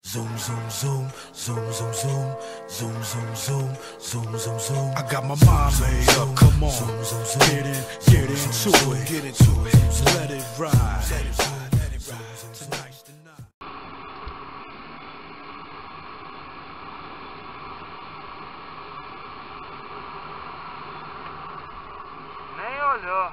Zoom, zoom, zoom, zoom, zoom, zoom, zoom, zoom, zoom, zoom, zoom, zoom. I got my mind made up, come on. Zoom, zoom, zoom. Get into it, get into it. Let it ride, let it ride, let it ride. Tonight's the night. Nem olhou.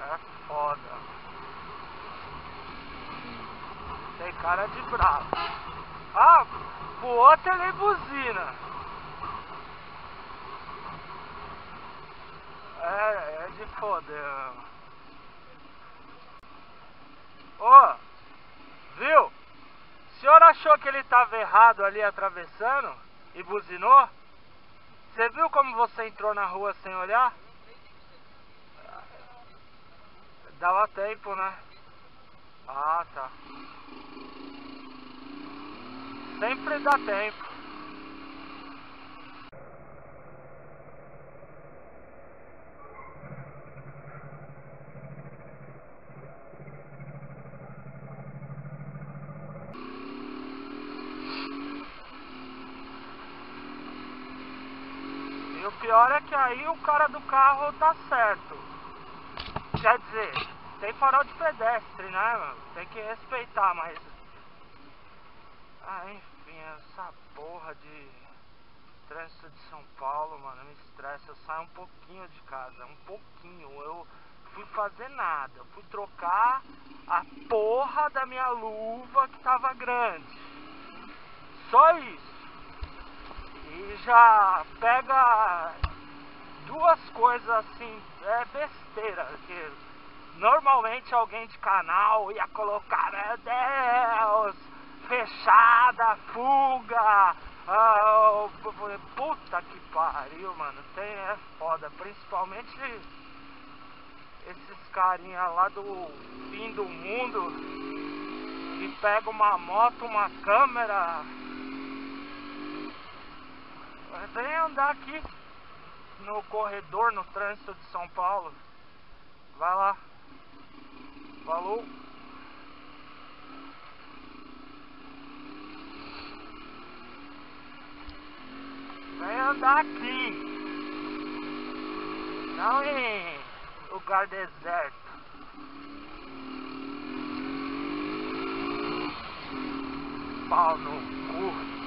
É foda. Tem cara de bravo. Ah, o outro ele buzina. É de foder. Ô, viu? O senhor achou que ele tava errado ali atravessando e buzinou? Você viu como você entrou na rua sem olhar? Dava tempo, né? Ah, tá. Sempre dá tempo. E o pior é que aí o cara do carro tá certo. Quer dizer, tem farol de pedestre, né, mano? Tem que respeitar, mas... Ah, enfim, essa porra de trânsito de São Paulo, mano, me estressa. Eu saio um pouquinho de casa, um pouquinho. Eu fui fazer nada, eu fui trocar a porra da minha luva que tava grande. Só isso. E já pega duas coisas assim, é besteira, que normalmente alguém de canal ia colocar, meu Deus, fechada, fuga, puta que pariu, mano, é foda, principalmente esses carinha lá do fim do mundo, que pega uma moto, uma câmera, vem andar aqui no corredor, no trânsito de São Paulo. Vai lá. Falou. Vem andar aqui. Não em lugar deserto. Pau no cu.